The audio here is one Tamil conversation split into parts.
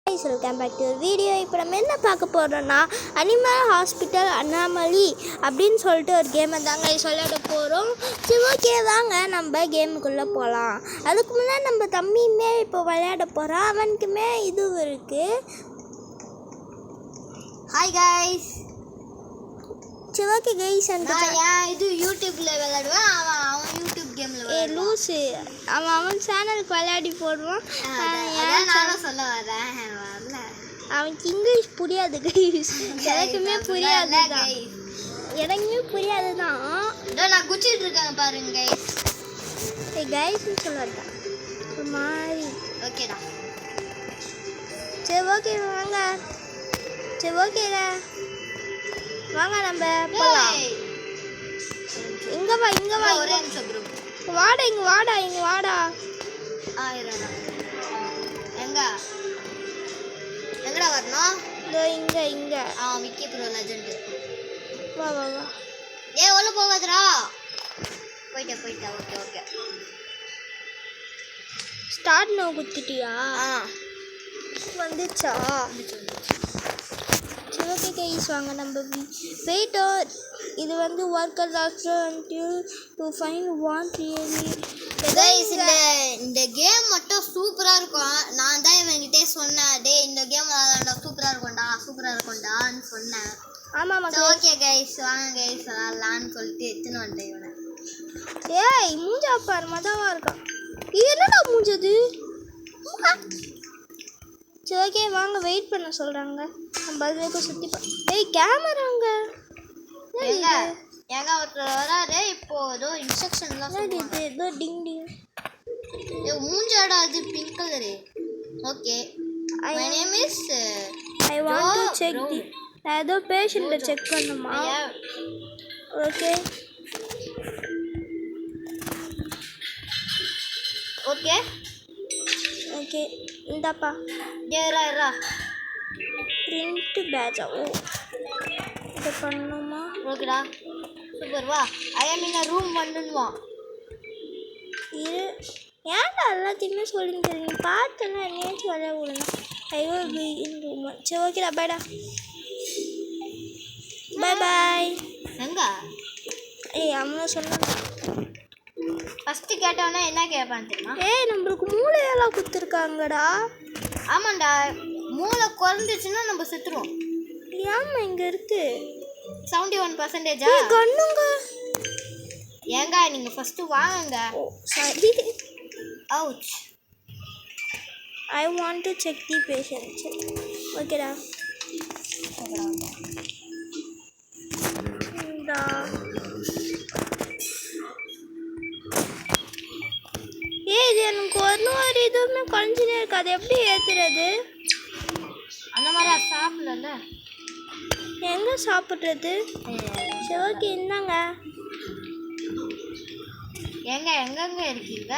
Welcome back to video. இப்போ நம்ம என்ன பார்க்க போகிறோம்னா அனிமல் ஹாஸ்பிட்டல் அனாமலி அப்படின்னு சொல்லிட்டு ஒரு கேமை தாங்க விளையாட போகிறோம். சரி, ஓகே வாங்க நம்ம கேமுக்குள்ளே போகலாம். அதுக்கு முன்னாடி நம்ம தம்பியுமே இப்போ விளையாட போகிறான். அவனுக்குமே இதுவும் இருக்குது. Hi guys. சரி, ஓகே கைஸ். இது யூடியூப்ல விளையாடுவேன். அவன் யூடியூப் கேம்ல லூஸு அவன் சேனலுக்கு விளையாடி போடுவான். நானும் சொல்ல வரேன். அவனுக்கு இங்கிலீஷ் புரியாது கைஸ். எனக்குமே புரியாது தான். எனக்குமே புரியாது தான். நான் குச்சிட்டு இருக்கேன் பாருங்க கைஸ். கைஸ்ன்னு சொல்லாதா ஒரு மாதிரி. ஓகேடா. சரி, ஓகே வாங்க. சரி, ஓகேங்க வாங்க நம்ம போகலாம். இங்கே வா, இங்கே வா. ஒரே நிமிஷம் ப்ரோ. வாடா, இங்கே வாடா, இங்கே வாடா. எங்கடா வரணும்? இதோ இங்கே இங்கே. Vicky bro legend. வா வா வா. உள்ள போகாதடா. போயிட்டேன். ஓகே. ஸ்டார்ட் நோ குத்திட்டியா? வந்துச்சா? சரி, ஓகே கைஸ் வாங்க நம்ம போயிட்டோம். இது வந்து worker doctor until to find what really guys. இந்த கேம் மட்டும் சூப்பரா இருக்கும். நான் தான் இவன்கிட்டே சொன்னேன், டேய் இந்த கேம் விளையாடா சூப்பரா இருக்கும்டான்னு சொன்னேன். ஆமாம். ஓகே கைஸ் வாங்க கைஸ் விளையாடலான்னு சொல்லிட்டு எத்தனை வந்துட்டேன் இவனை. ஏய் மூஞ்சா பாரு, மதாவா இருக்கான். என்னடா மூஞ்சது? சரி, ஓகே வாங்க வெயிட் பண்ண சொல்கிறாங்க. நம்ம அதுக்கு சுற்றி ஏய் கேமராங்க ஏங்க ஒருத்தர் வராரு. இப்போ ஏதோ இன்ஸ்ட்ரக்ஷன்லாம் இது ஏதோ டிங் டிங். மூஞ்சாடா அது pink colour. Okay my name is I want to check தி. நான் ஏதோ பேஷண்ட்டை செக் பண்ணுமா? ஓகே ஓகே இந்தாப்பா. ஏறா பிரிண்ட் பேட்சா. ஓ இதை பண்ணணுமா? ஓகேடா சூப்பர். வா ஐ ஆம் இன் ரூம் 1 இரு. ஏன்டா எல்லாத்தையுமே சொல்லிட்டு நீ பார்த்தனா என்னையாச்சும் விளையாட விடணும். ஐயோ இன் ரூம். சரி, ஓகேடா பாய்டா. பாய். எங்க? அவனும் சொன்னான். ஃபர்ஸ்ட் கேட்டவனே என்ன கேட்பான்னு தெரியுமா? நம்மளுக்கு மூளையெல்லாம் கொடுத்துருக்காங்கடா. ஆமாண்டா, மூளை குறைஞ்சிச்சுன்னா நம்ம செத்துருவோம். ஏமா இங்கே இருக்கு 71%. கண்ணுங்க ஏங்க நீங்கள் ஃபர்ஸ்ட் வாங்குங்க. சரி. Ouch. I want to check the patient. ஓகேடா. இது எனக்கு ஒரு இதுவுமே குறைஞ்சினே இருக்கு. அது எப்படி ஏற்றுறது? அந்த மாதிரி சாப்பிடல. எங்கே சாப்பிட்றது? சரி, ஓகே இந்தாங்க. எங்கெங்க இருக்கீங்க?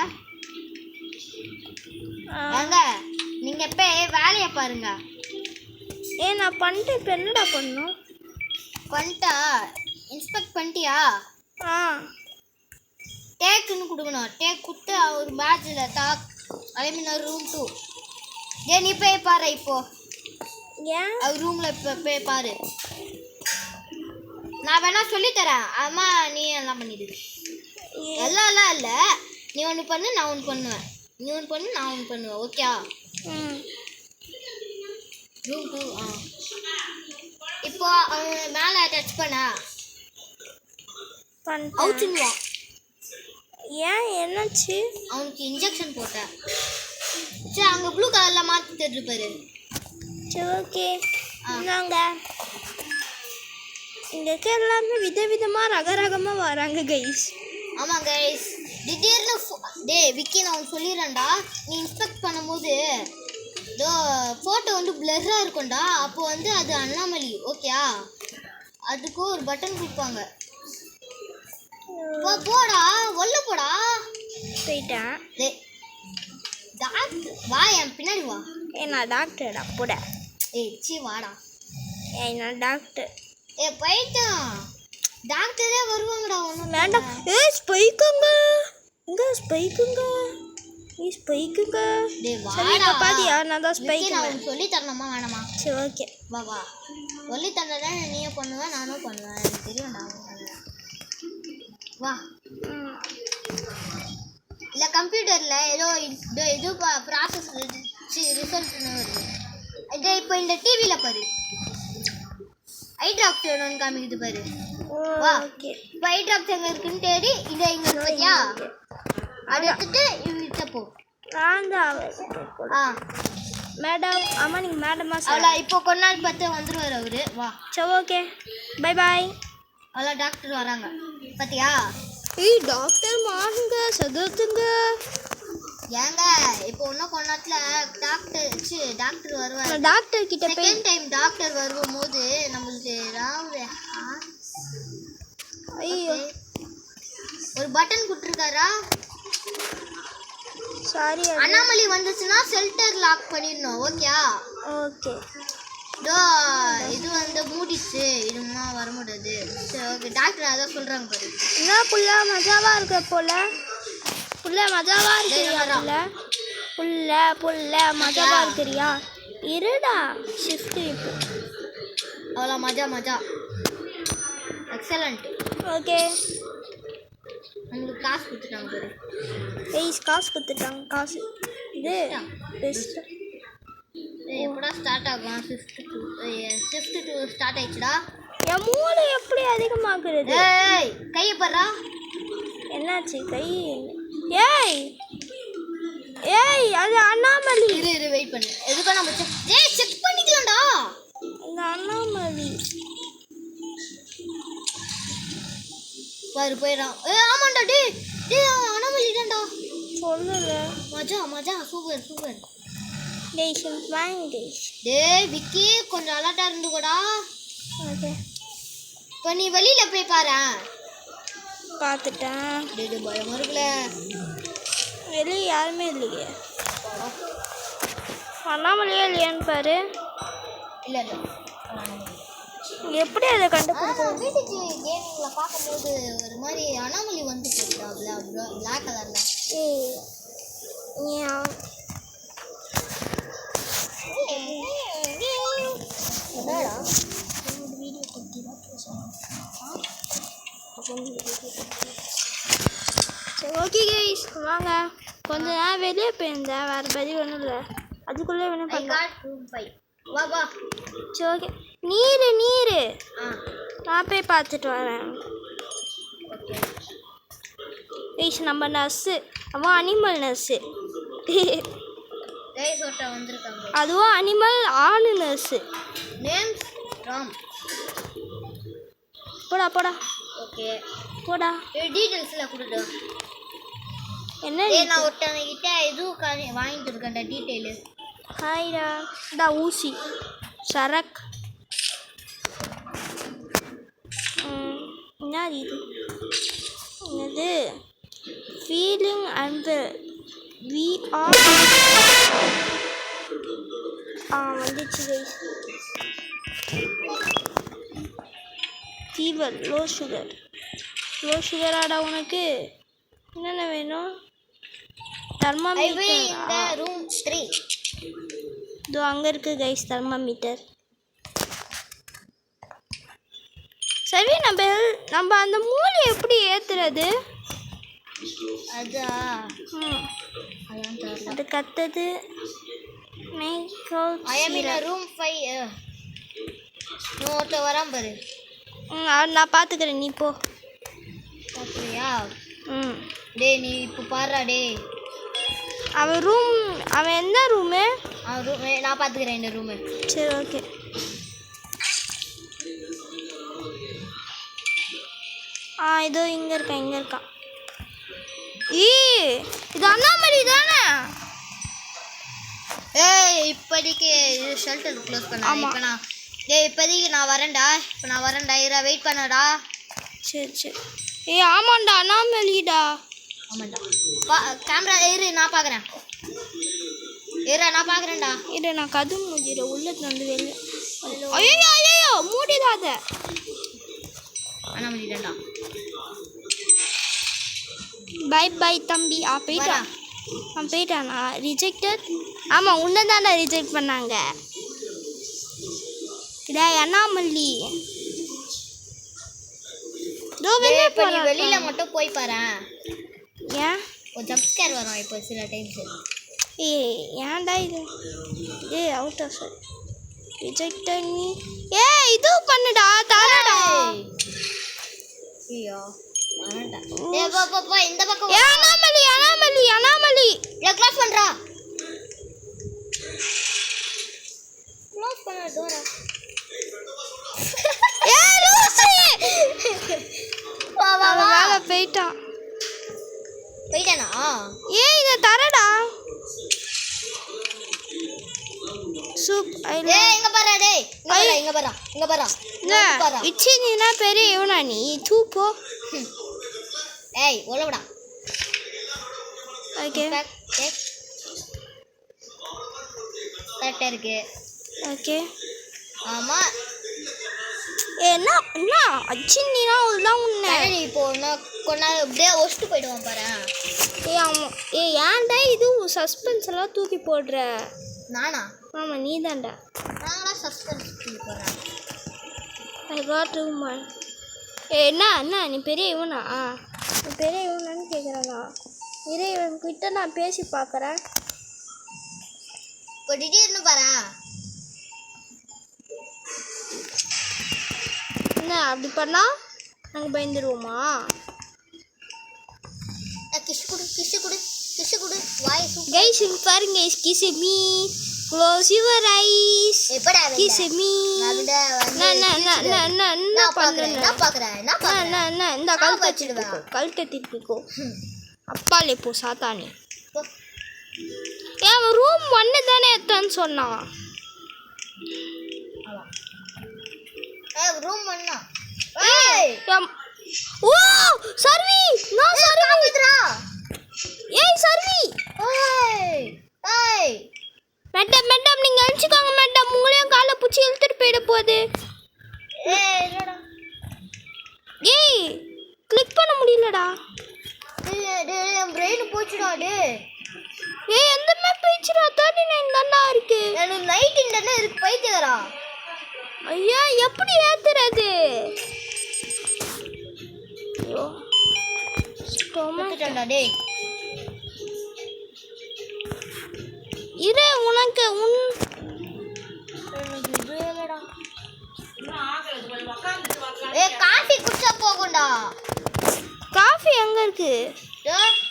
ஏங்க நீங்கள் இப்போ வேலையை பாருங்க. நான் பண்ணிட்டு இப்போ என்னடா பண்ணணும்? பண்ணிட்டா இன்ஸ்பெக்ட் பண்ணிட்டியா? டேக்குன்னு கொடுக்கணும். டேக் கொடுத்து ஒரு பேட்சில் டாக் அதேமாரி ரூம் 2. நீ போய் பாரு. இப்போ அவர் ரூமில் இப்போ போய் பாரு. நான் வேணா சொல்லித்தரேன். அம்மா நீ எல்லாம் பண்ணிடு. எல்லாம் இல்லை. நீ ஒன்று பண்ணு, நான் ஒன்று பண்ணுவேன். நீ ஒன்று பண்ணு, நான் ஒன்று பண்ணுவேன். Okay room 2. இப்போ அவன் மேலே டச் பண்ண அவுச்சுடுவான். என்னாச்சு? அவனுக்கு இன்ஜெக்ஷன் போட்டேன். சரி, அங்கே ப்ளூ கலரில் மாற்றி தருப்பாரு. சரி, ஓகே இந்தாங்க. இங்கே இருக்க எல்லாமே விதவிதமாக ரகரகமாக வராங்க கைஸ். ஆமாம் கைஸ். திடீர்னு விக்கி நான் ஒன்று சொல்லிடுறேன்டா. நீ இன்ஸ்பெக்ட் பண்ணும்போது இதோ ஃபோட்டோ வந்து பிளர்ராக இருக்கும்டா. அப்போ வந்து அது அண்ணாமலி. ஓகேயா? அதுக்கு ஒரு பட்டன் கொடுப்பாங்க. போடா உள்ள போடா. போயிட்டேன். டாக்டர் வா, என் பின்னாடி வா. நான் டாக்டர்டா போட. வாடா. நான் டாக்டர். போயிட்டான். டாக்டரே வருவாங்கடா. ஒன்றும் வேண்டாம். ஸ்பைக்குங்க. இங்கே ஸ்பைக்குங்க. ஸ்பைக்குங்க டேய் சரி வாடா பாத்தியா நான் தான் விக்கி ஸ்பைக்கு நான் உனக்கு சொல்லி தரணுமா வேணாமா சரி ஓகே வா வா சொல்லி தந்தா நீயும் பண்ணுவ நானும் பண்ணுவேன் எனக்கு தெரியும்டா வா இல்லை கம்ப்யூட்டரில் ஏதோ இது ப்ராசஸ் ரிசல்ட்னு வருது இதே இப்போ இந்த டிவியில் பாரு ஐ ட்ராப்ஸ் வேணும்னு காமிக்குது பாரு வா ஓகே இப்போ ஐ ட்ராப்ஸ் எங்கே இருக்குன்னு தேடி இதை இங்கே இருக்கு பார்த்தியா அதை எடுத்துட்டு இவங்கிட்ட போ நான் தான் ஆ மேடம் ஆமாம் நீங்கள் மேடமா சார் அவ்வளோ இப்போ கொஞ்ச நாள் பார்த்து வந்துடுவார் அவரு வா சரி ஓகே பை பாய் அவ்வளோ டாக்டர் வராங்க பார்த்தியா ஏய் டாக்டர் மாறுங்க சதுர்த்துங்க ஏங்க இப்போ இன்னும் கொஞ்ச நேரத்தில் டாக்டர் வருவார் நான் டாக்டர் கிட்ட போய் செகண்ட் டைம் டாக்டர் வரும்போது நம்மளுக்கு ஏதாவது ஐயோ ஒரு பட்டன் கொடுத்துருக்காரா சாரி அண்ணாமலை வந்துச்சுன்னா ஷெல்டர் லாக் பண்ணிடணும் ஓகேயா ஓகே இதோ இது வந்து மூடிச்சு இதுமா வர முடியாது சரி ஓகே டாக்டர் அதான் சொல்கிறாங்க பாரு என்ன புள்ள மஜாவா இருக்க போல புள்ள மஜாவா இருக்கிறியா புள்ள மஜாவா இருக்கிறியா இருடா ஷிஃப்ட் இப்போ அவ்வளோ மஜா எக்ஸலண்ட் ஓகே நம்மளுக்கு காசு கொடுத்துட்டாங்க பாரு காசு கொடுத்துட்டாங்க காசு இது பெஸ்ட் எப்படா ஸ்டார்ட் ஆகும் ஷிஃப்ட் டூ ஸ்டார்ட் ஆயிடுச்சுடா என் மூளை எப்படி அதிகமாக்குறது ஏய் கையை பாடுறா என்னாச்சு கை ஏய் அது அண்ணாமலி இரு வெயிட் பண்ணு எதுக்கும் நம்ம செக் பண்ணிக்கலாம்டா இந்த அண்ணாமலி பாரு போயிடறான் ஆமாண்டா டேய் அண்ணாமலி தான்டா சொல்லல மஜா சூப்பர் டேஷன் வாங்க டேய் விக்கி கொஞ்சம் அலர்ட்டா இருந்துக்கோடா ஓகே இப்போ நீ வெளியில போய் பாரு பார்த்துட்டேன் டேய் பயமா இருக்குல்ல வெளியே யாருமே இல்லையே அண்ணாமலையே இல்லையான்னு பாரு இல்லை எப்படி அதை கண்டுபிடிக்கும் வீட்டுக்கு கேமிங்கில் பார்க்கும்போது ஒரு மாதிரி அண்ணாமலை வந்து போயிட்டாப்ல பிளாக் கலரில் என்னடா வீடியோ பற்றி தான் பேசணும் சரி ஓகே கைஸ் வாங்க கொஞ்ச நேரம் வெளியே போயிருந்தேன் வேறு பதில் ஒன்றும் இல்லை அதுக்குள்ளே வேணும் பண்ணலாம் வா வா சரி ஓகே நீர் ஆ நான் போய் பார்த்துட்டு வரேன் ஓகே கைஸ் நம்ம நர்ஸு அவன் அனிமல் நர்ஸு கைஸ் ஒருத்தா வந்திருக்காங்க அதுவும் அனிமல் ஆணு நர்ஸு நேம்ஸ் ராம் போடா ஓகே போடா டீட்டெயில்ஸில் கொடுத்து என்ன நான் ஒருத்தவங்கிட்ட இதுவும் வாங்கிட்டு இருக்கேன்டா டீட்டெயிலு ஹாய்டா இந்த ஊசி சரக் என்னது இது என்னது ஃபீலிங் அண்ட் வி ஆர் வந்துச்சு கைஸ் ஃபீவர் லோ சுகராடா உனக்கு என்னென்ன வேணும் தெர்மாமீட்டர் ரூம் 3 இதோ அங்கே இருக்குது கைஸ் தெர்மாமீட்டர் சரி நம்ம அந்த மூளை எப்படி ஏற்றுறது அது கத்துது ரூம் 5 ஒருத்தர் வரான் பாரு நான் பார்த்துக்கிறேன் நீ போ பார்க்குறியா டேய் நீ இப்போ பாருடா டேய் அவன் என்ன ரூமு ரூம் நான் பார்த்துக்கிறேன் இந்த ரூமு சரி ஓகே இதோ இங்கே இருக்கான் இது அண்ணாமலை தானே இப்போதைக்கு இது ஷெல்டர் க்ளோஸ் பண்ணா இப்போ நான் இப்போதைக்கு நான் வரேன்டா இரா வெயிட் பண்ணடா சரி ஆமாண்டா அண்ணாமலிடா ஆமாண்டா கேமரா நான் பார்க்குறேன் நான் பார்க்குறேன்டா நான் கதவு மூடிடுறேன் உள்ளது வந்து வெளியே ஐயோ மூடிடாத அண்ணாமலிடா பை தம்பி போயிட்டா அவன் போயிட்டானா ரிஜெக்டட் ஆமாம் உன்னை தானே ரிஜெக்ட் பண்ணாங்க டேய் அண்ணாமல்லி இதோ வெளியே இப்போ நீ போகிறான் வெளியில மட்டும் போய் பாரு. ஏன் ஒரு ஜம்ப் ஸ்கேர் வரும் இப்போ சில டைம்ஸ். ஏன்டா இது அவுட் ஆஃப் ரிஜெக்டட் நீ இது பண்ணுடா தரடா ஐயோ வேண்டாம். டேய் போ இந்த பக்கம் அண்ணாமல்லி அண்ணாமல்லி அண்ணாமல்லி க்ளோஸ் பண்றா. க்ளோஸ் பண்ண டோரா. லூசி வா மேலே போயிட்டானா இதை தரடா சூப் இங்க பாரு டேய் இங்க பாரு இச்சினா பெரிய இவனா நீ தூப்போ ஏய் ஒலவடா. ஓகே கரெக்டா இருக்கு. ஓகே ஆமா என்ன என்ன அச்சினா அதுதான் உன்னை இப்போ கொஞ்ச நாள் அப்படியே ஒஸ்ட்டு போயிடுவான் பாரு. ஆமாம் ஏன்டா இது சஸ்பென்ஸ் எல்லாம் தூக்கி போடுற நானா? ஆமாம் நீ தான்டா நாங்களா சஸ்பென்ஸ் தூக்கி போடுறேன். ஐ காட் ரூமன் என்ன நீ பெரிய இவனா நீ பெரிய இவனான்னு கேட்குறேண்ணா இவன் கிட்ட நான் பேசி பார்க்குறேன். இப்போ திடீர்னு பாரு என்ன அப்படி பண்ணா நாங்கள் பயந்துருவோமா? கிஷு குடு வாய் கைஸ் இங்க பாருங்க kiss me close your eyes எப்படா கிஸ் மீ நான் பாக்குறேன் இந்த கழுத்தை திருப்பிக்கோ அப்பாலே போ சாத்தானே ஏன் ரூம் ஒன்று தானே எத்தான்னு சொன்னான். ரூம் பண்ணா ஓ சர்வி நான் சர்வி சர்வி மேடம் நீங்கள் அனுப்பிச்சிக்கோங்க மேடம் உங்களையும் காலை பிடிச்சி இழுத்துட்டு போயிட போகுது. கிளிக் பண்ண முடியலடா. என் பிரெயின் போச்சுடா. எந்த மேப் போயிடுச்சுடா 39 தான்டா இருக்கு. எனக்கு நைட் இன்டர்னே இருக்கு பைத்தியரா. ஐயா எப்படி ஏத்துறது? ஐயோ ஸ்டோமக்டா டேய் இரு உனக்கு இதுலடா காபி குடிச்சா போகும்டா. காஃபி எங்க இருக்கு?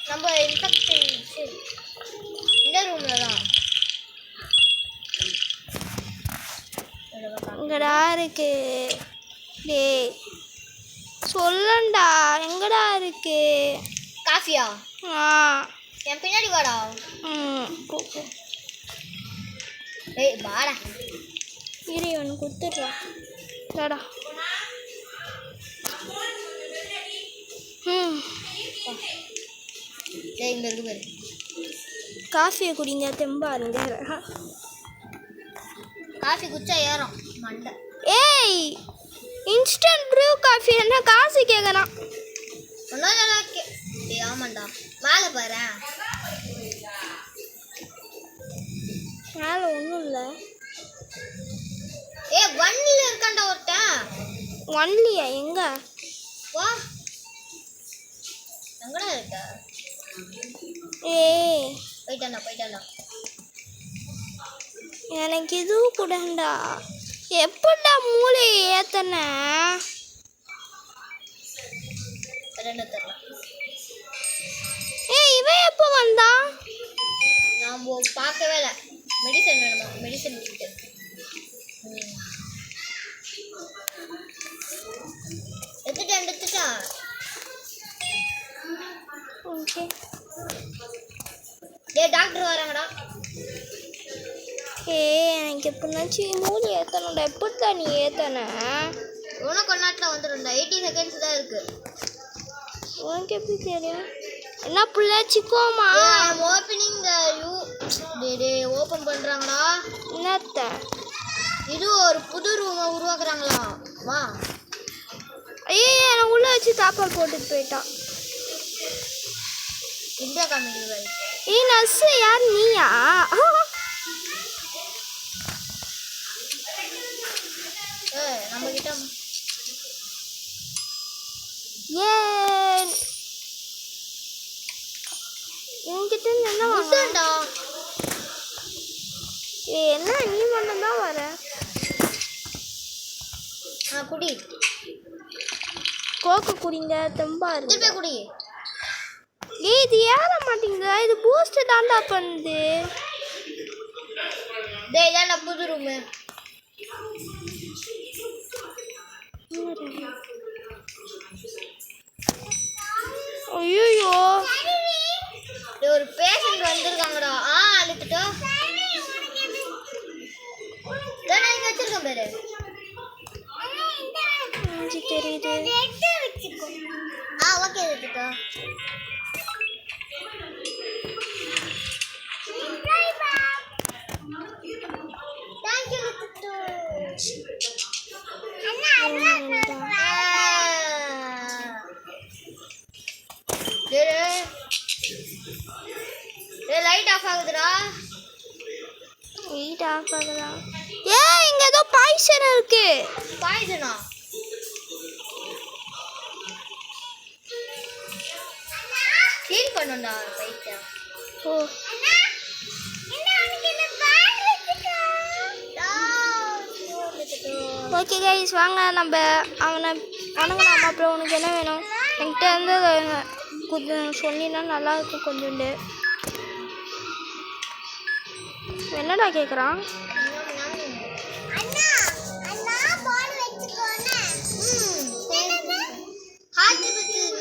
நம்ம இன்ஃபெக்ஷன் இந்த ரூம்ல தான் எங்கடா இருக்கு? டேய் சொல்லண்டா எங்கடா இருக்கு காஃபியா? என் பின்னாடி வாடா. ஏய் வாடா இரு இவனு கொடுத்துட்றா வாடா. டேய் இங்க இருக்கு பாரு. காஃபியை குடிங்க தெம்பா இருங்க. காஃபி குடிச்சா ஏறும் மண்டை. ஏய் இன்ஸ்டன்ட் ப்ரூ காஃபி என்ன காசு கேட்குறான். ஏய் ஆமாண்டா மேலே பாரு. மேலே ஒன்றும் இல்லை. ஒன்ல இருக்காண்டா ஒருத்தன். ஒன்லியா எங்க? வா எங்கடா இருக்க? போயிட்டாண்டா. எனக்கு இது கூடண்டா. எப்படா மூளையை ஏத்தன? இவன் எப்போ வந்தான்? நான் பார்க்கவே இல்லை. மெடிசன் வேணுமா? மெடிசன் கிட்ட எடுத்துட்டான். ஓகே டாக்டர் வராங்கடா. எனக்கு எப்படினாச்சும் மூளை ஏற்றணும்டா. எப்படிதான் நீ ஏத்தன? உனக்கு ஒரு நாட்டில் வந்துடும்டா. 80 செகண்ட்ஸ் தான் இருக்கு. உனக்கு எப்படி தெரியும்? என்ன பிள்ளை சிக்கோமா? Opening open பண்ணுறாங்கடா. என்னத்த? இது ஒரு புது ரூமை உருவாக்குறாங்களா? வா. நான் உள்ள வச்சு தாப்பால் போட்டுட்டு போயிட்டான். இந்தியா காமெடி நர்ஸு யார் நீயா? நம்ம கிட்ட ஏன் என்கிட்ட என்ன உண்டா? என்ன நீ மட்டும் தான் வர? குடி. கோக்கு குடிங்க, தெம்பா இருக்கு. திருப்பி குடி. இது ஏற மாட்டேங்குதா? இது பூஸ்ட் தாண்டா பண்ணுது. டேய் இதான்டா புது ரூமு. ஐயோ ஒரு பேஷண்ட் வந்திருக்காங்கடா. அழுத்துட்டோ தானே இங்க வச்சிருக்கேன் பாரு. தெரியுது. ஓகே எடுத்துட்டோ. தேங்க் யூ எடுத்துட்டோ. லைட் ஆஃப் ஆகுதுடா. லைட் ஆஃப் ஆகுதா? இங்க ஏதோ பாய்சன் இருக்கு. பாய்சனா? க்ளீன் பண்ணனும்டா லைட்ட. ஓ ஓகே கைஸ், வாங்க நம்ம அவனை வணங்கலாம். அப்புறம் உனக்கு என்ன வேணும் என்கிட்ட இருந்து கொஞ்சம் சொன்னீங்கன்னா நல்லா இருக்கும். கொஞ்சோண்டு என்னடா கேட்குறான்?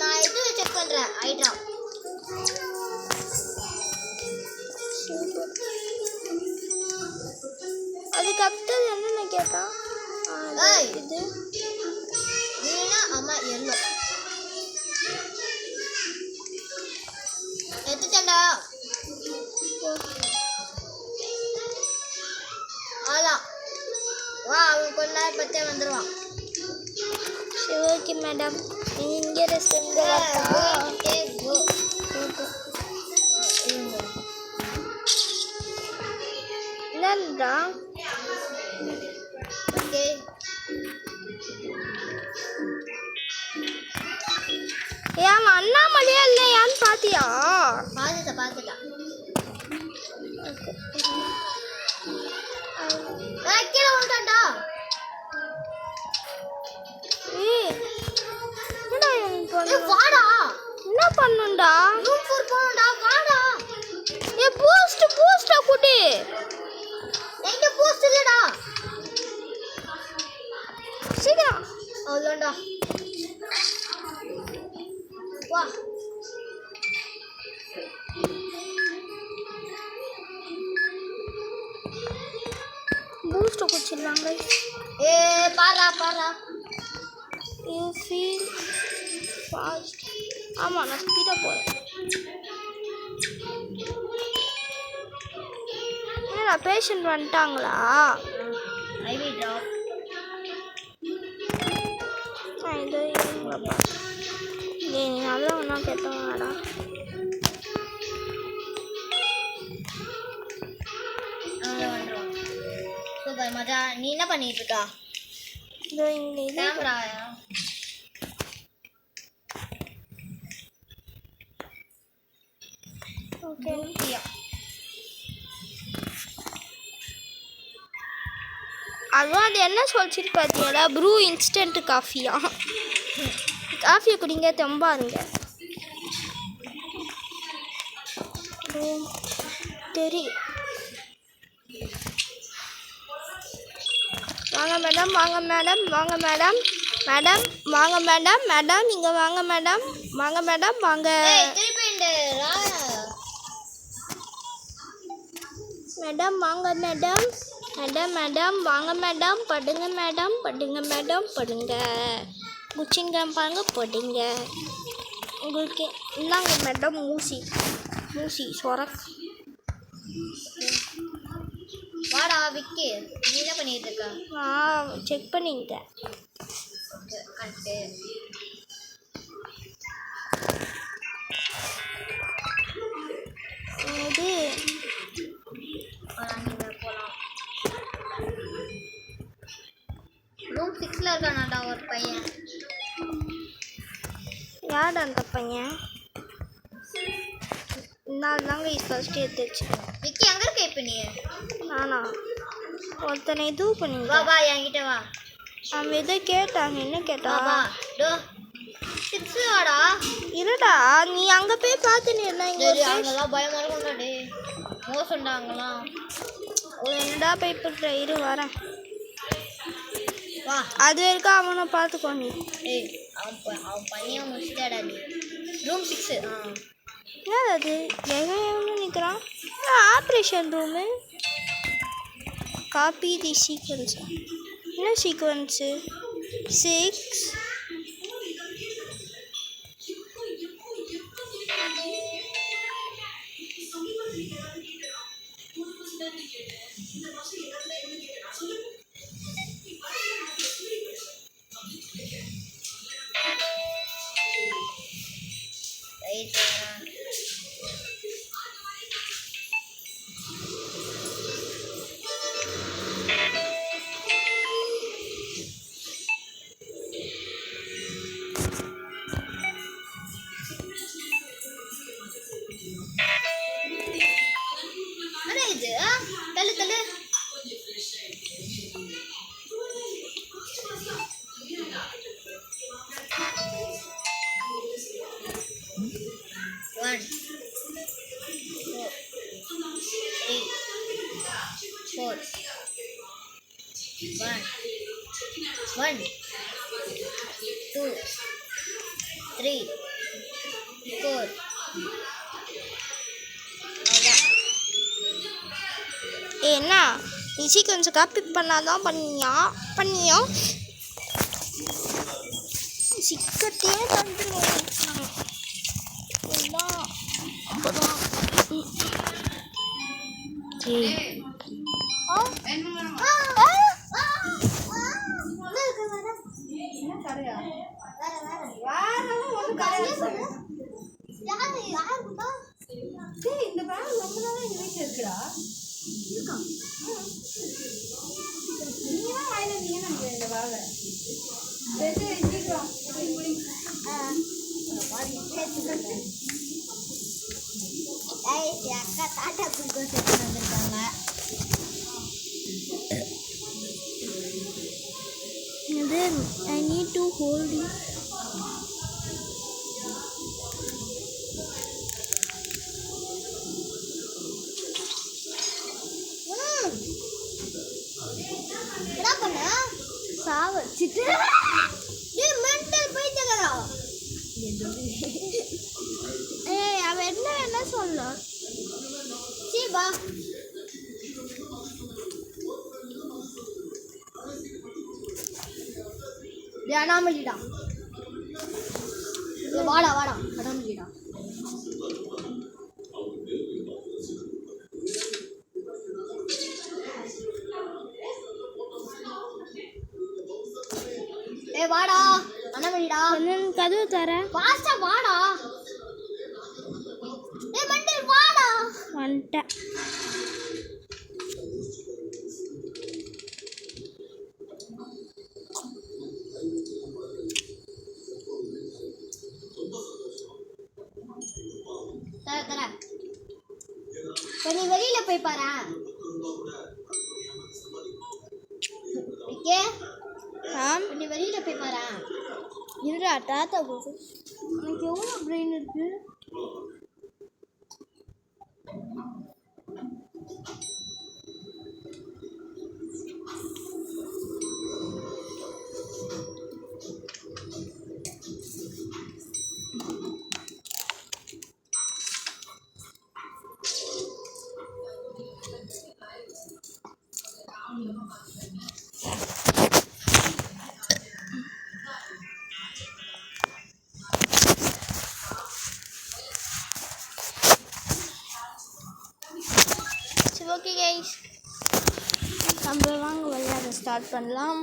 நான் இது செக் பண்றேன். ஐட்ரா அதுக்கு அடுத்தது என்னென்ன கேட்டான்? இது ஆமா எல்லோ எடுத்துட்டா. அதான் வா, அவன் கொஞ்ச நேரம் பத்தே வந்துடுவான். சரி ஓகே மேடம், நீங்கள் இங்கே ரெஸ்ட் என்னடா? ஓகே ஏன் அண்ணாமலையா இல்லையான்னு பார்த்தியா? பார்த்துட்டா. கீழே வந்துட்டான்டா. என்னடா வாடா. என்ன பண்ணுண்டா? ரூம் 4 போணும்டா. வாடா. பூஸ்ட் குடி. எங்க பூஸ்ட் இல்லடா. சீக்கிரம். அவ்வளோடா. வா. பூஸ்ட் குடிச்சிடலாங்க. பாரா. You feel fast. ஆமாம், நான் ஸ்பீடாக போகிறேன். என்னடா பேஷண்ட் வந்துட்டாங்களா? IV drop. இது இவங்களப்பா. நீ நல்லா ஒன்றா கேட்டவங்கடா. சூப்பர் மஜா. நீ என்ன பண்ணிட்டு இருக்கா? இதோ இங்கே இது கேமராயா? ஓகே. அதுவும் அது என்ன சொல்லிட்டு பார்த்தீங்களா? ப்ரூ இன்ஸ்டன்ட் காஃபியா? காஃபியை குடிங்க, தெம்பாருங்க. தெரியும். வாங்க மேடம், வாங்க மேடம், வாங்க மேடம், மேடம் வாங்க மேடம், மேடம் நீங்கள் வாங்க மேடம், வாங்க மேடம், வாங்க மேடம், வாங்க மேடம், மேடம் மேடம் வாங்க மேடம், படுங்க மேடம், படுங்க மேடம், படுங்க. குச்சிங்க பாருங்க, படுங்க. உங்களுக்கு இந்தாங்க மேடம் மூசி சொரக். வாடா விக்கி, நீ என்ன பண்ணிட்டு இருக்க? நான் செக் பண்ணிட்டேன். 6ல இருக்கானாடா ஒரு பையன். யார் அந்த பையன்? நான் தாங்க ஃபர்ஸ்ட் எடுத்து வச்சுக்கேன். விக்கி எங்க இருக்க இப்ப நீ? நானா ஒருத்தனை இது வா பண்ணிங்க. வா என்கிட்ட வா. அவன் எதோ கேட்டாங்க. என்ன கேட்டா? வா டோ 6 வாடா. இருடா நீ அங்கே போய் பார்த்துன்னு இருந்தா இங்கே டேய் அங்கலாம் பயமா இருக்கும்டா டேய். மோசம்டா அங்கலாம். என்னடா போய் பண்ணுற இரு வரேன். வா. அது வரைக்கும் அவனை பார்த்துக்கோ நீ. ஏய் அவன் பையன் முடிச்சிட்டாடா நீ. ரூம் 6. என்னது அது எங்கே நிற்கிறான்? Operation room. Copy the sequence. என்ன சீக்வன்ஸு? 6 ரைட். என்ன இது? தள்ளு தள்ளு. One, 2, 3, 4. 1, 2, 3, 4. என்ன நீ சீக்வன்ஸை காப்பி பண்ணாதான் பண்ணியோ சிக்கட்டே தந்துடுவோம். அப்போதான் இந்த பேக் ரொம்ப நாளா எங்க வீட்டுல இருக்குடா. நீங்க வாயில நீங்க நினைக்கிறேன் இந்த பேக. சீக்கிரம் அக்கா டாட்டா குளுக்கோஸ் எடுத்து வந்திருக்காங்க. Then I need to hold you. என்ன பண்ண? சாவச்சிட்டு டேய் மெண்டல் பைத்தியக்காரா. ஏய் அவன் என்ன சொல்ல? சீ பா. டேய் அனாமலிடா. வாடா வாடா அனாமலிடா. ஏய் வாடா அனாமலிடா. என்னன்னு கதவு தர. பாஸ்டா வாடா. ஏய் மெண்டல் வாடா. வந்துட்டேன். தர நீ வெளியில போய் பாரு. ஓகே நீ வெளியில போய் பாரு. இருடா தாத்தா போகுது. எனக்கு எவ்வளோ பிரெயின் இருக்கு? சரி ஓகே கைஸ், நம்ம வாங்க விளையாட ஸ்டார்ட் பண்ணலாம்.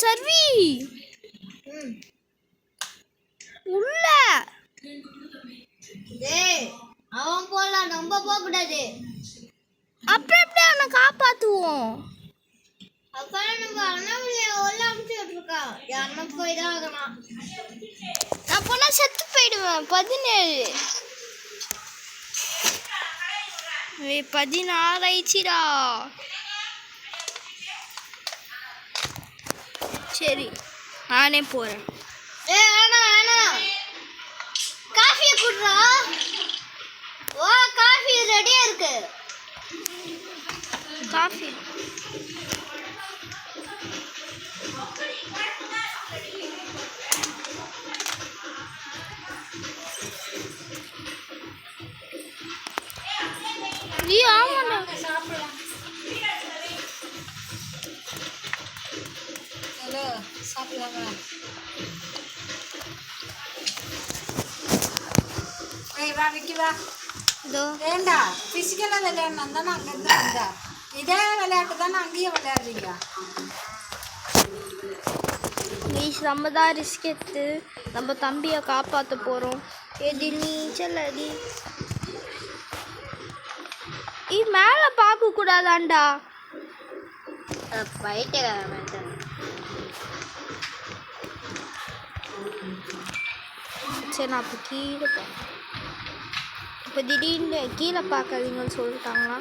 சர்வி உள்ள டேய் அவன் போலாம் நம்ம போக கூடாது. அப்புறம் எப்படி அவனை காப்பாத்துவோம்? அப்புறம் நம்ம அண்ணாமலையை உள்ள அமுச்சு விட்டுருக்கோம். யாருன்னா போய் தான் ஆகணும். நான் போனா செத்து போயிடுவேன். 17 16 ஆயிடுச்சுடா. சரி நானே போறேன். ஏய் வேணாம் வேணாம், காஃபியை குடுறா. ஓ காஃபி ரெடியா இருக்கு. காஃபி நீ ஆமாண்ணா ஹலோ சாப்பிடலாமா? வா விக்கி வா. இதோ ஏண்டா ஃபிசிக்கலாக விளையாடணும் தானே அங்கேருந்து வந்தா? இதே விளையாட்டு தானே அங்கேயும் விளையாடுறீங்க? ப்ளீஸ் நம்ம தான் ரிஸ்க் எடுத்து நம்ம தம்பியை காப்பாற்ற போகிறோம். எது நீச்சல் அடி. மேலே பார்க்கக்கூடாதாண்டா. போயிட்டு சரி நான் அப்போ கீழே இப்போ திடீர்னு கீழே பார்க்காதீங்கன்னு சொல்லிட்டாங்கன்னா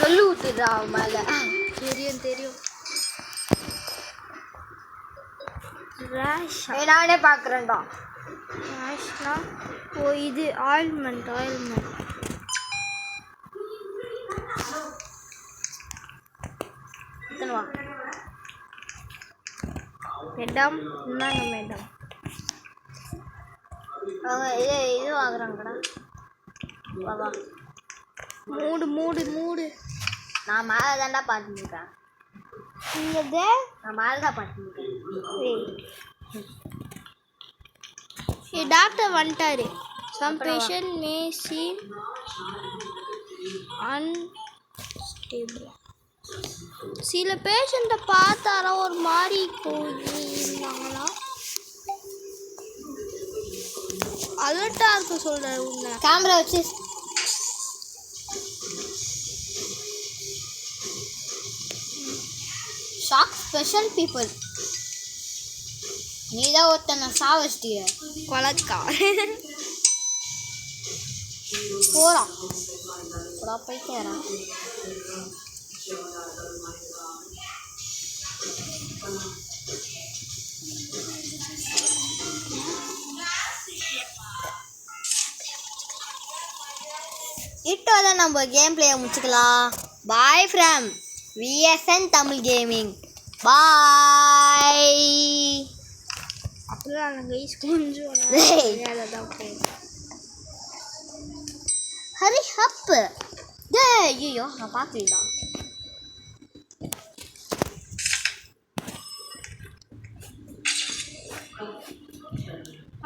சொல்லு ஊத்துதா மேலே. தெரியும் தெரியும். ரேஷா நானே பார்க்குறேன்டா. ரேஷ்னா ஓ இது ஆயில்மெண்ட் வா. மேடம் என்னங்க மேடம்? அவங்க இது வாங்குறாங்கடா. வா வா. மூடு நான் மேலே தான்டா பார்த்துருக்கேன். இங்கே நான் மேலே தான் பார்த்துருக்கேன். டாக்டர் வந்துட்டாரு. சம் பேஷண்ட் மே சீம் அன்ஸ்டேபிள். சில பேஷண்ட்டை பார்த்தாரா ஒரு மாதிரி போயிருந்தாங்களா? அலர்ட்டாக இருக்க சொல்கிறேன் உன்னை. கேமரா வச்சு ஷாக் ஸ்பெஷல் பீப்புள். நீ தான் ஒருத்தனை சாவச்சிட்டிய. கொலக்கா போகிறான் போயிட்டு வரான். இட்டோட நம்ம கேம் பிளேயை முடிச்சுக்கலாம். Bye from VSN Tamil gaming. Bye. அப்படிலாம் கைஸ் கொஞ்சம் வேலை தான் போகுது. ஹரி ஹப். டே ஐயோ நான் பார்க்கலடா.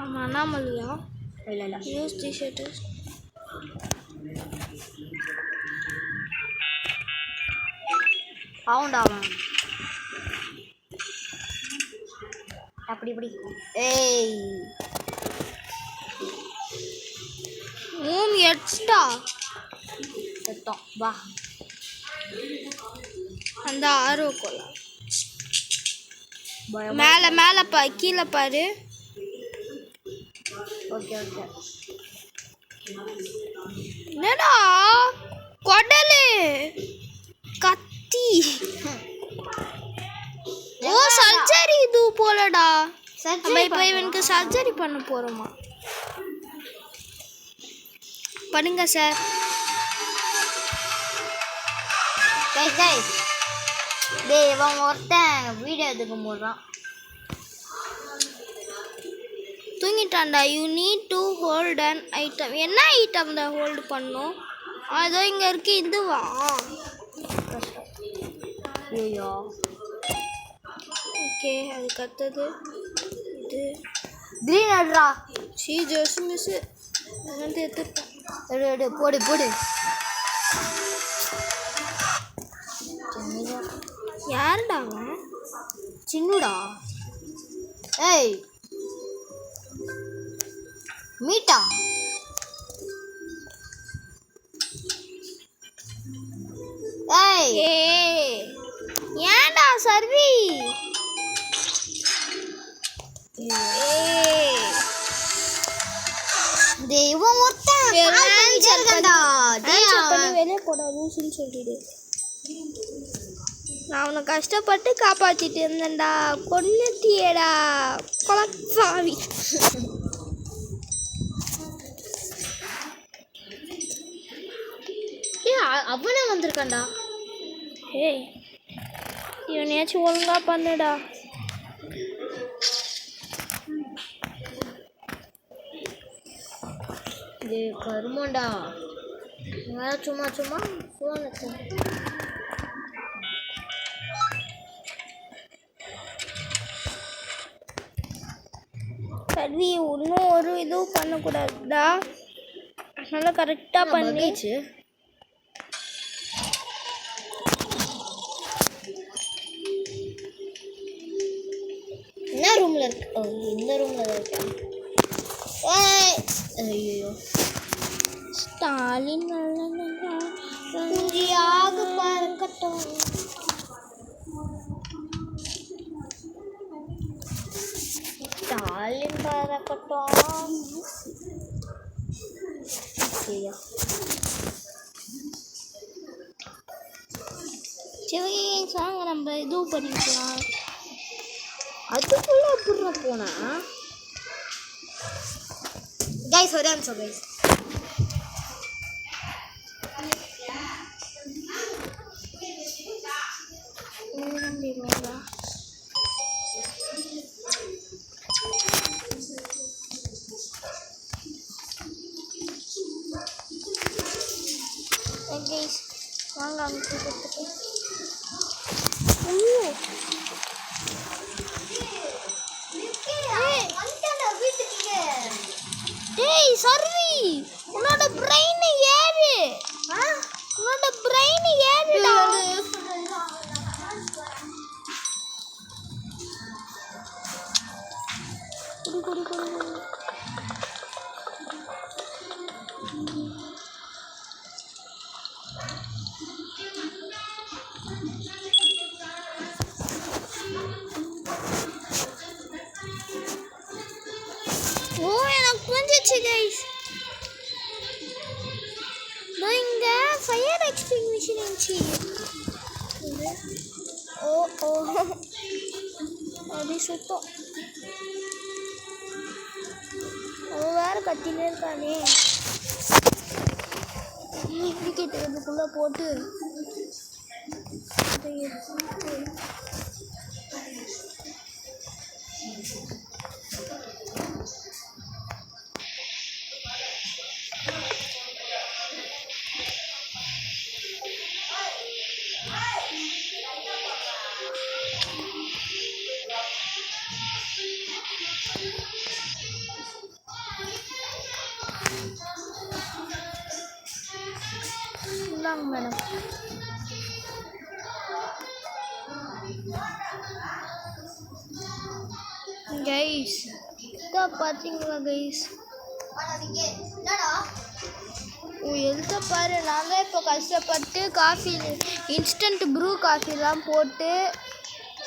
ஆமாம் அண்ணாமலையா? இல்லை இல்லை யூஸ் டிஷர்ட்டு பவுண்டா அவன். அப்படி இப்படி. ஏய் எட்ஸ்டா செத்தோம். வா. அந்த ஆரோ கொலா மேலே கீழே பாரு. Okay okay. என்னடா கொடலு கத்தி. ஓ சர்ஜரி இது போலடா. நம்ம இப்போ இவனுக்கு சர்ஜரி பண்ண போகிறோமா? பண்ணுங்க சார். கைஸ் டேய் இவன் ஒருத்தன் வீடியோ எடுக்க போடுறான். தூங்கிட்டான்டா. You need to hold an item. என்ன ஐட்டம் தான் ஹோல்டு பண்ணும்? அதோ இங்கே இருக்கு. இதுவா? ஐயோ ஓகே அதுக்கு அடுத்தது இது கிரீன் அட்ரா. சி ஜோசி மிஸ்ஸு வந்து எடுத்துட்டேன். எடு எடு போடு போடு. யாருடா அவன்? சின்னுடா. ஏய் மீட்டா. ஏய் ஏய் ஏன்டா சர்வி? ஏய் தெய்வம் ஒருத்தன் கால் பண்ணிட்டே இருக்கான்டா. டேய் ஆன்சர் பண்ணி வெளியே போடா லூசுன்னு சொல்லிடு. நான் உன்னை கஷ்டப்பட்டு காப்பாற்றிட்டு இருந்தேன்டா, கொன்னுட்டியேடா கொலசாமி. அவனே வந்திருக்கான்டா. ஏய் இவனையாச்சும் ஒழுங்கா பண்ணுடா. டேய் கருமண்டா, சும்மா சும்மா ஃபோன் எடுத்து. சர்வி இன்னும் ஒரு இதுவும் பண்ணக்கூடாதுடா, அதனால கரெக்டாக பண்ணி. என்ன ரூம்ல இருக்கு? ஓ இந்த ரூம்ல தான் இருக்கேன். ஏய் ஐயோ ஸ்டாலின் குஞ்சியாக பறக்கட்டும். ஸ்டாலின் பறக்கட்டும். சரியா சரி சாங்க நம்ம இதுவும் பண்ணிக்கலாம். அதுக்குள்ள புடுற போனா கைஸ் ஒரே நிமிஷம் கைஸ். வாங்க அங்கே டேய் சர்வி, உன்னோட பிரெயின் ஏறு. உன்னோட பிரெயின் ஏறுடா. குடு குடு குடு குடு. ஓ எனக்கு புரிஞ்சிச்சு கைஸ். நான் இங்கே ஃபயர் எக்ஸ்டிங்விஷன் இருந்துச்சு. ஓ ஓ அப்படி சுத்தம். அவன் வேற கத்தினே இருக்கானே. இதுக்குள்ளே போட்டு அதை எடுத்துட்டு இந்தாங்க மேடம். கைஸ் இதை பார்த்தீங்களா கைஸ்? எழுத பாரு. நான் தான் இப்போ கஷ்டப்பட்டு காஃபி இன்ஸ்டன்ட் ப்ரூ காஃபிலாம் போட்டு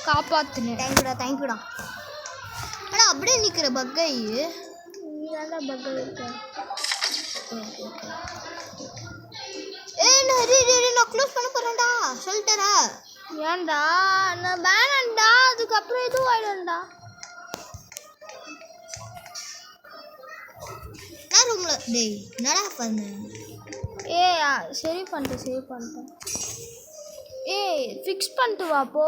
காப்பாற்றினேன். தேங்க்யூடா. ஆனால் அப்படியே நிற்கிற பக்கை நீ தான்டா பக்கம் இருக்க. நான் க்ளோஸ் பண்ண போகிறேன்டா சொல்லிட்டேரா. ஏன்டா நான் வேணாண்டா, அதுக்கப்புறம் எதுவும் ஆயிடும்டா. நான் ரூமில் டேய் என்னடா பண்ணு. சரி பண்ணிட்டேன். ஏய் ஃபிக்ஸ் பண்ணிட்டு வா போ.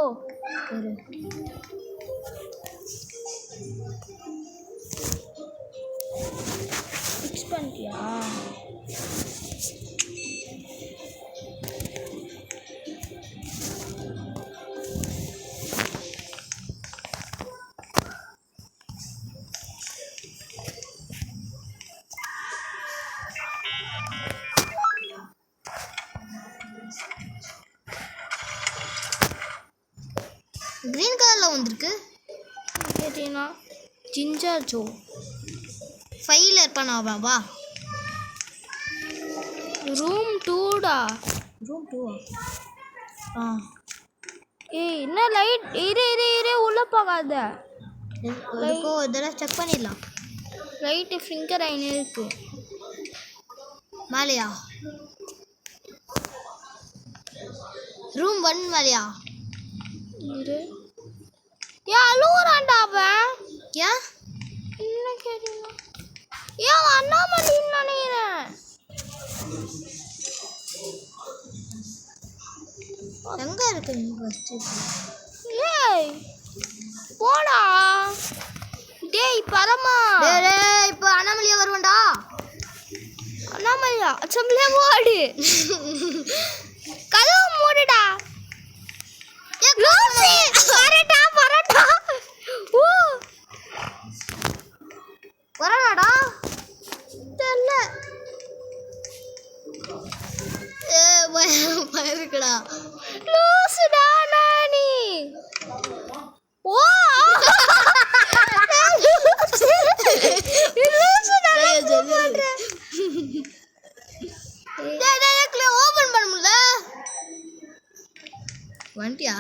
ஃபிக்ஸ் பண்ணிட்டியா? க்ரீன் கலரில் வந்திருக்கு. கேட்டீங்கன்னா ஜிஞ்சர் ஜோ ஃபைவ்ல இருப்பானா வா. ரூம் 2டா. ரூம் 2 ஆ. ஏய் என்ன லைட் இரு உள்ள போகாத. இதுக்கோ ஒரு தடவை செக் பண்ணிடலாம். லைட்டு ஃபிங்கர் ஐன் இருக்கு மேலையா? ரூம் 1 மேலையா? இரு. ஏன் அழுகுறான்டா அவன்? ஏன் என்ன கேட்டீங்கன்னா ஏன் அண்ணாமலைன்னு நினைக்கிறேன். எங்க இருக்கு நீ ஃபர்ஸ்ட்? ஏய் போடா. டேய் பரமா. டேய் இப்போ அண்ணாமலையா வருவான்டா. அண்ணாமலையா அச்சம்பளே ஓடு. கதவு மூடுடா. லூசி பரட்டா. ஓ வரானாடா? தெரியல. இருக்குடா. லூசுடா நானி. ஓ லூசுடா. ஓபன் பண்ண முடியல. வந்துட்டியா?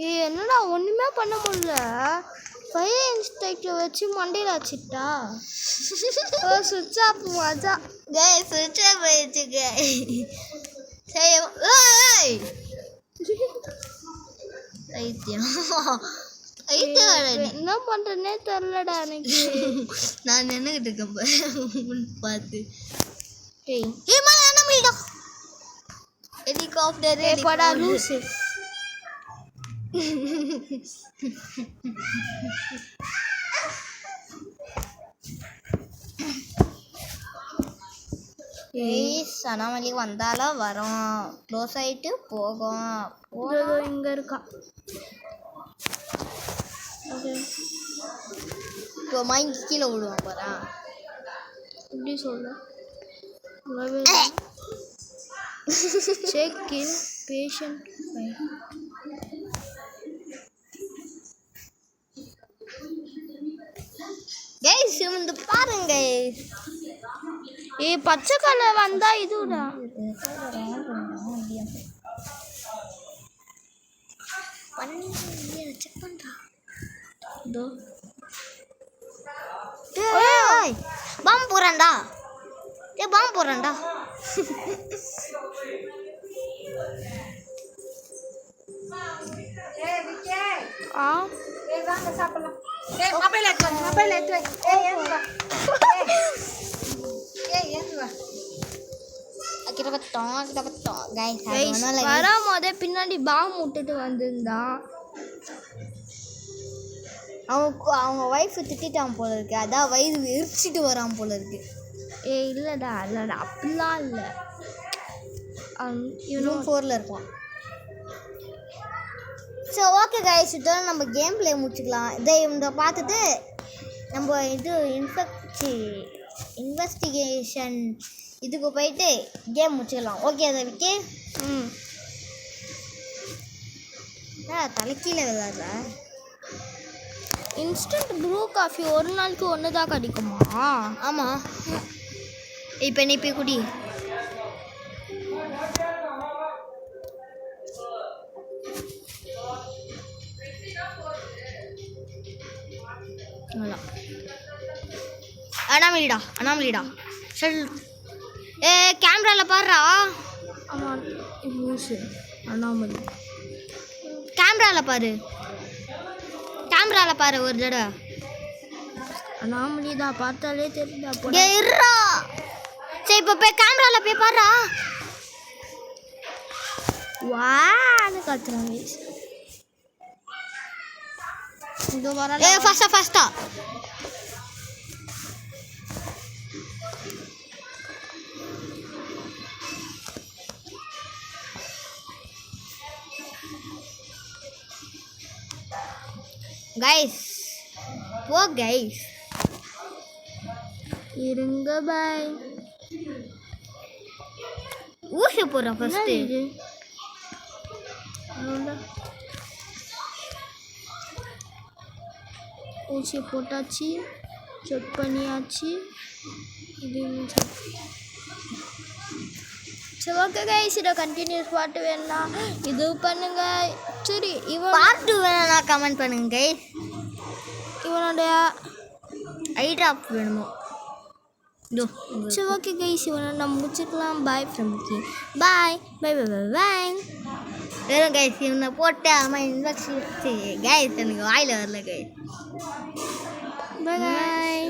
ஏய் என்னடா ஒண்ணுமே பண்ண முடியல. ஃபயர் இன்ஸ்பெக்டர் வச்சு மண்டையில் வச்சுட்டா. சுவிட்ச் ஆஃப் மஜா. கை சுவிட்ச் ஆஃப் ஆயிடுச்சு கை. சரி ஏய் ஐத்தியம் என்ன பண்றேன்னே தெரியலடா எனக்கு. நான் நின்னுகிட்டு இருக்கேன் பார்த்து. ஏய் மேலே என்ன மீடா ஹெலிகாப்டர் படா லூசு. அண்ணாமலை வந்தாலும் வரும், க்ளோஸ் ஆகிட்டு போகும். இங்க இருக்கா. இப்போ வாங்கி கீழே விடுவான் போகிறேன். எப்படி சொல்ல check in patient file. Guys வந்து பாருங்க. ஏய் பச்சை கலர் வந்தா இதுடா. செக் பண்றா. இதோ ஏய் பாம் போறான்டா. பாம் போறான்டா. ஆ வாங்க சாப்பிடலாம். மொபைல் எடுத்து வை. ஏந்து வா. வரும்போதே பின்னாடி பாம் விட்டுட்டு வந்திருந்தான். அவங்க ஒய்ஃப் திட்டான் போல இருக்கு. அதான் வயிறு எரிச்சிட்டு வரான் போல இருக்கு. இல்லைடா அப்படிலாம் இல்லை. ரூம் 4ல் இருப்பான். ஸோ ஓகே கைஸ், இதோட நம்ம கேம் பிளே முடிச்சுக்கலாம். இதை பார்த்துட்டு நம்ம இது இன்வெஸ்டிகேஷன் இதுக்கு போயிட்டு கேம் முடிச்சுக்கலாம். ஓகே அதை விக்கி. தலைக்கீழ விளாட்ற. இன்ஸ்டன்ட் ப்ரூ காஃபி ஒரு நாளைக்கு ஒன்று தான் கிடைக்குமா? ஆமாம். இப்போ நீ போய் குடி. அண்ணாமலிடா சரி. கேமராவில் பாடுறா. ஆமாம் லூசு அண்ணாமலை. கேமராவில் பாரு ஒரு தடவை. அண்ணாமலை தான் பார்த்தாலே தெரியுதா. இருறா. சரி இப்போ போய் கேமராவில் போய் பாடுறா. வான்னு கத்துறாங்க. இங்கே வர ஃபஸ்ட்டா கைஸ் போ கைஸ். இருங்க பாய். ஊஷ ஊசியை போடுறேன் ஃபஸ்ட்டு. இது ஊசியை போட்டாச்சு, செக் பண்ணியாச்சு. இது சரி ஓகே கைஸ், இதை கண்டினியூஸ் பாட்டு வேணா இது பண்ணுங்க. சரி பார்ட் 2 வேணா கமெண்ட் பண்ணுங்க கைஸ். இவனுடைய ஐ ட்ராப் வேணுமோ? சரி ஓகே கைஸ், இவனை நம்ம முடிச்சுக்கலாம். Bye from Vicky. Bye bye bye bye bye. வெறும் கைஸ் இவனை போட்ட அம்மா இன்வெக்ஷன் கைஸ் எனக்கு வாயில் வரல கைஸ். பாய்.